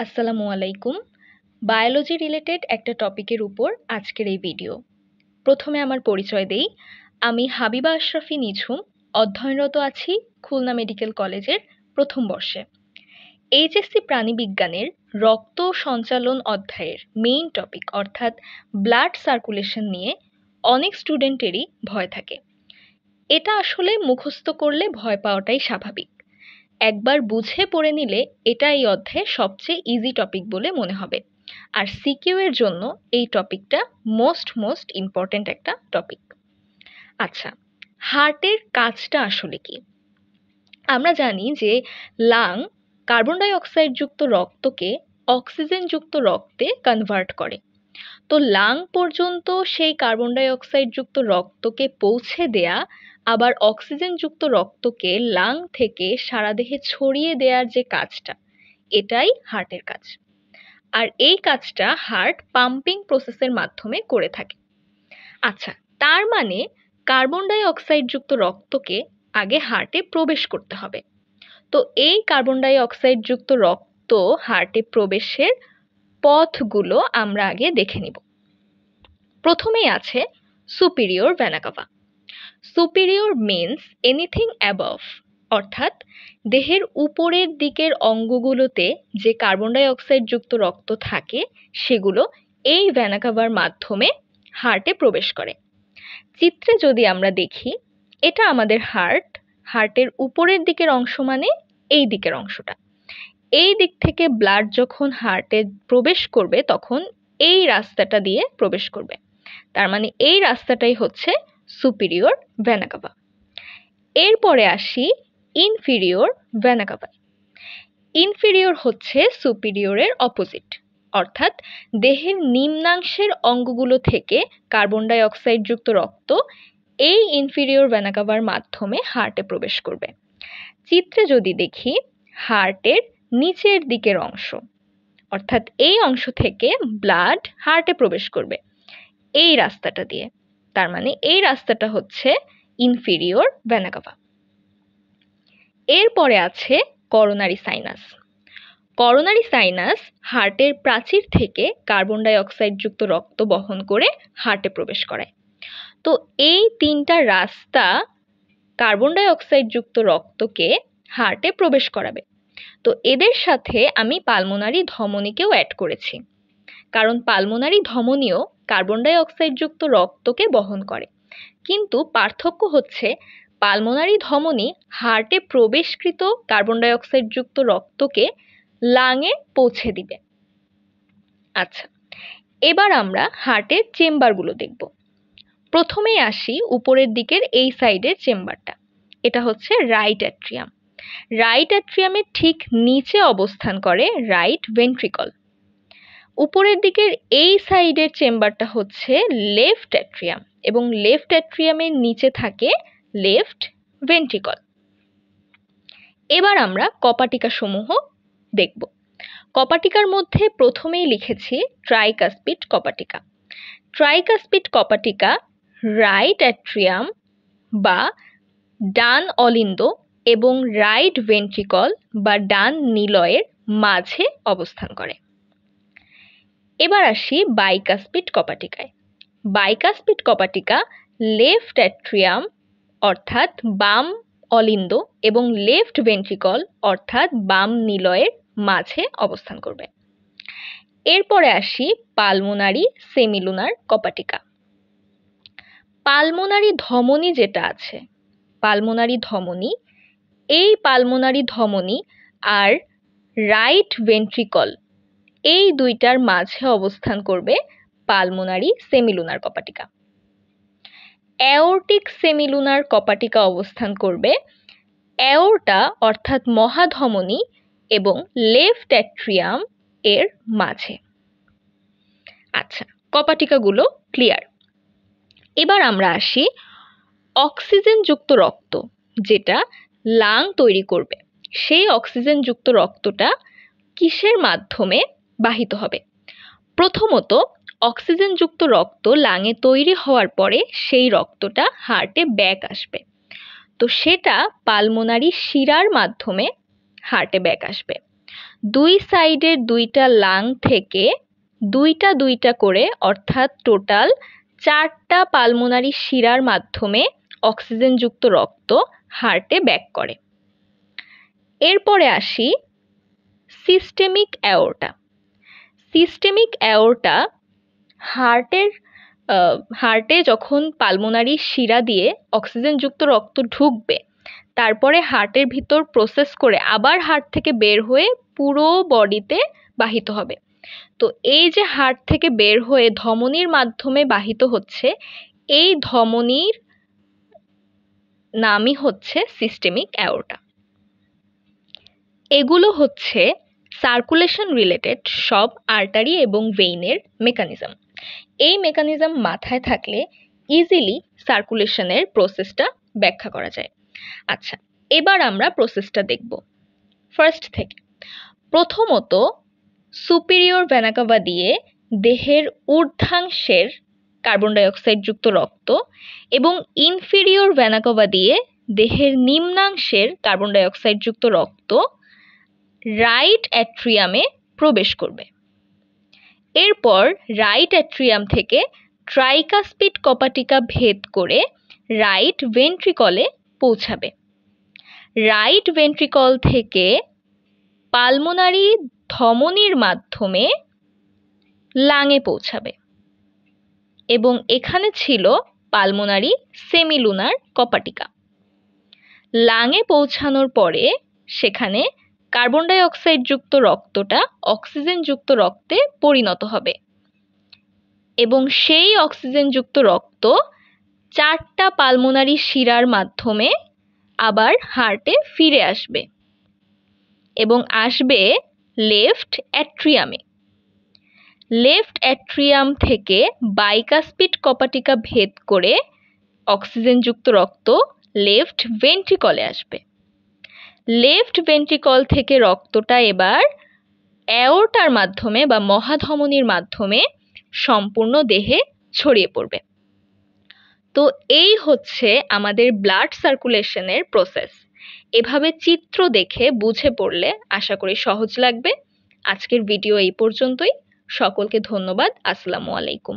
আসসালামু আলাইকুম। Biology related একটা টপিকের উপর আজকের এই ভিডিও। প্রথমে আমার পরিচয় দেই। আমি হাবিবা আশরাফি নিঝুম, অধ্যয়নরত আছি খুলনা মেডিকেল কলেজের প্রথম বর্ষে। এইচএসসি প্রাণীবিজ্ঞানের রক্ত সঞ্চালন অধ্যায়ের মেইন টপিক অর্থাৎ ব্লাড সার্কুলেশন নিয়ে অনেক স্টুডেন্টেরই ভয় থাকে। এটা আসলে মুখস্থ করলে ভয় পাওয়াটাই স্বাভাবিক। একবার বুঝে পড়ে নিলে এটা এই অধ্যায়ের সবচেয়ে ইজি টপিক বলে মনে হবে। আর সিকিউ এর জন্য এই টপিকটা মোস্ট ইম্পর্ট্যান্ট একটা টপিক। আচ্ছা, হার্টের কাজটা আসলে কি? আমরা জানি যে লাং কার্বন ডাই অক্সাইড যুক্ত রক্তকে অক্সিজেন যুক্ত রক্তে কনভার্ট করে। তো লাং পর্যন্ত সেই কার্বন ডাই অক্সাইড যুক্ত রক্তকে পৌঁছে দেয়া, আবার অক্সিজেন যুক্ত রক্তকে লাং থেকে সারা দেহে ছড়িয়ে দেওয়ার যে কাজটা, এটাই হার্টের কাজ। আর এই কাজটা হার্ট পাম্পিং প্রসেসের মাধ্যমে করে থাকে। আচ্ছা, তার মানে কার্বন ডাই অক্সাইড যুক্ত রক্তকে আগে হার্টে প্রবেশ করতে হবে। তো এই কার্বন ডাই অক্সাইড যুক্ত রক্ত হার্টে প্রবেশের পথগুলো আমরা আগে দেখে নিব। প্রথমেই আছে superior vena CAVA. Superior means anything above, অর্থাৎ দেহের উপরের দিকের অঙ্গগুলোতে যে কার্বন ডাই অক্সাইড যুক্ত রক্ত থাকে সেগুলো এই ভেনা কাভার মাধ্যমে হার্টে প্রবেশ করে। চিত্রে যদি আমরা দেখি, এটা আমাদের হার্টের উপরের দিকের অংশ, মানে এই দিকের অংশটা। এই দিক থেকে ব্লাড যখন হার্টে প্রবেশ করবে তখন এই রাস্তাটা দিয়ে প্রবেশ করবে। তার মানে এই রাস্তাটাই হচ্ছে সুপিরিয়র ভেনা কাভা। এরপরে আসি ইনফিরিয়র ভেনা কাভা। ইনফিরিয়র হচ্ছে সুপিরিয়রের অপোজিট, অর্থাৎ দেহের নিম্নাংশের অঙ্গগুলো থেকে কার্বন ডাই অক্সাইড যুক্ত রক্ত এই ইনফিরিয়র ভেনা কাভার মাধ্যমে হার্টে প্রবেশ করবে। চিত্রে যদি দেখি, হার্টের নিচের দিকের অংশ, অর্থাৎ এই অংশ থেকে ব্লাড হার্টে প্রবেশ করবে এই রাস্তাটা দিয়ে। তার মানে এই রাস্তাটা হচ্ছে ইনফিরিয়র ভেনা কাভা। এরপরে আছে করোনারি সাইনাস। করোনারি সাইনাস হার্টের প্রাচীর থেকে কার্বন ডাই অক্সাইড যুক্ত রক্ত বহন করে হার্টে প্রবেশ করায়। তো এই তিনটা রাস্তা কার্বন ডাই অক্সাইড যুক্ত রক্তকে হার্টে প্রবেশ করাবে। তো এদের সাথে আমি পালমোনারি ধমনীকেও অ্যাড করেছি, কারণ পালমোনারি ধমনীও কার্বন ডাই অক্সাইড যুক্ত রক্তকে বহন করে। কিন্তু পার্থক্য হচ্ছে পালমোনারি ধমনী হার্টে প্রবেশকৃত কার্বন ডাই অক্সাইড যুক্ত রক্তকে লাংয়ে পৌঁছে দিবে। আচ্ছা, এবার আমরা হার্টের চেম্বারগুলো দেখব। প্রথমেই আসি উপরের দিকের এই সাইডের চেম্বারটা। এটা হচ্ছে রাইট অ্যাট্রিয়াম। রাইট অ্যাট্রিয়ামের ঠিক নিচে অবস্থান করে রাইট ভেন্ট্রিকল। উপরের দিকের এই সাইডের চেম্বারটা হচ্ছে লেফট অ্যাট্রিয়াম এবং লেফট অ্যাট্রিয়ামের নিচে থাকে লেফট ভেন্ট্রিকল। এবার আমরা কপাটিকা সমূহ দেখব। কপাটিকার মধ্যে প্রথমেই লিখেছি ট্রাইকাসপিড কপাটিকা। ট্রাইকাসপিড কপাটিকা রাইট অ্যাট্রিয়াম বা ডান অলিন্দ এবং রাইট ভেন্ট্রিকল বা ডান নিলয়ের মাঝে অবস্থান করে। এবার আসি বাইকাসপিড কপাটিকায়। বাইকাসপিড কপাটিকা লেফট অ্যাট্রিয়াম অর্থাৎ বাম অলিন্দ এবং লেফট ভেন্ট্রিকল অর্থাৎ বাম নিলয়ের মাঝে অবস্থান করবে। এরপরে আসি পালমোনারি সেমিলুনার কপাটিকা। পালমোনারি ধমনী যেটা আছে, পালমোনারি ধমনী, এই পালমোনারি ধমনী আর রাইট ভেন্ট্রিকল এই দুইটার মাঝে অবস্থান করবে পালমোনারি সেমিলুনার কপাটিকা। অ্যাওর্টিক সেমিলুনার কপাটিকা অবস্থান করবে অ্যাওর্টা অর্থাৎ মহাধমনী এবং লেফট অ্যাট্রিয়াম এর মাঝে। আচ্ছা, কপাটিকাগুলো ক্লিয়ার। এবার আমরা আসি অক্সিজেন যুক্ত রক্ত যেটা লাং তৈরি করবে, সেই অক্সিজেন যুক্ত রক্তটা কিসের মাধ্যমে বাহিত হবে? প্রথমত অক্সিজেন যুক্ত রক্ত লাঙে তৈরি হওয়ার পরে সেই রক্তটা হার্টে ব্যাক আসবে। তো সেটা পালমোনারি শিরার মাধ্যমে হার্টে ব্যাক আসবে। দুই সাইডের দুইটা লাং থেকে দুইটা দুইটা করে অর্থাৎ টোটাল 4টা পালমোনারি শিরার মাধ্যমে অক্সিজেনযুক্ত রক্ত হার্টে ব্যাক করে। এরপরে আসি সিস্টেমিক অ্যাওর্টা। সিস্টেমিক অ্যাওর্টা হার্টে যখন পালমোনারি শিরা দিয়ে অক্সিজেনযুক্ত রক্ত ঢুকবে, তারপরে হার্টের ভিতর প্রসেস করে আবার হার্ট থেকে বের হয়ে পুরো বডিতে বাহিত হবে। তো এই যে হার্ট থেকে বের হয়ে ধমনীর মাধ্যমে বাহিত হচ্ছে, এই ধমনীর নামই হচ্ছে সিস্টেমিক অ্যাওর্টা। এগুলো হচ্ছে সার্কুলেশন রিলেটেড সব আর্টারি এবং ভেইনের মেকানিজম। এই মেকানিজম মাথায় থাকলে ইজিলি সার্কুলেশনের প্রসেসটা ব্যাখ্যা করা যায়। আচ্ছা, এবার আমরা প্রসেসটা দেখব ফার্স্ট থেকে। প্রথমত সুপিরিয়র ভেনা কাভা দিয়ে দেহের ঊর্ধ্বাংশের কার্বন ডাইঅক্সাইডযুক্ত রক্ত এবং ইনফিরিয়র ভেনা কাভা দিয়ে দেহের নিম্নাংশের কার্বন ডাইঅক্সাইডযুক্ত রক্ত রাইট অ্যাট্রিয়ামে প্রবেশ করবে। এরপর রাইট অ্যাট্রিয়াম থেকে ট্রাইকাসপিড কপাটিকা ভেদ করে রাইট ভেন্ট্রিকলে পৌঁছাবে। রাইট ভেন্ট্রিকল থেকে পালমোনারি ধমনীর মাধ্যমে লাঙে পৌঁছাবে এবং এখানে ছিল পালমোনারি সেমিলুনার কপাটিকা। লাঙে পৌঁছানোর পরে সেখানে কার্বন ডাইঅক্সাইডযুক্ত রক্তটা অক্সিজেনযুক্ত রক্তে পরিণত হবে এবং সেই অক্সিজেনযুক্ত রক্ত 4টা পালমোনারি শিরার মাধ্যমে আবার হার্টে ফিরে আসবে এবং আসবে লেফট অ্যাট্রিয়ামে। লেফট অ্যাট্রিয়াম থেকে বাইকাসপিড কপাটিকা ভেদ করে অক্সিজেনযুক্ত রক্ত লেফট ভেন্ট্রিকলে আসবে। লেফট ভেন্ট্রিকল থেকে রক্তটা এবার অ্যাওর্টার মাধ্যমে বা মহাধমনীর মাধ্যমে সম্পূর্ণ দেহে ছড়িয়ে পড়বে। তো এই হচ্ছে আমাদের ব্লাড সার্কুলেশনের প্রসেস। এভাবে চিত্র দেখে বুঝে পড়লে আশা করি সহজ লাগবে। আজকের ভিডিও এই পর্যন্তই। সকলকে ধন্যবাদ। আসসালামু আলাইকুম।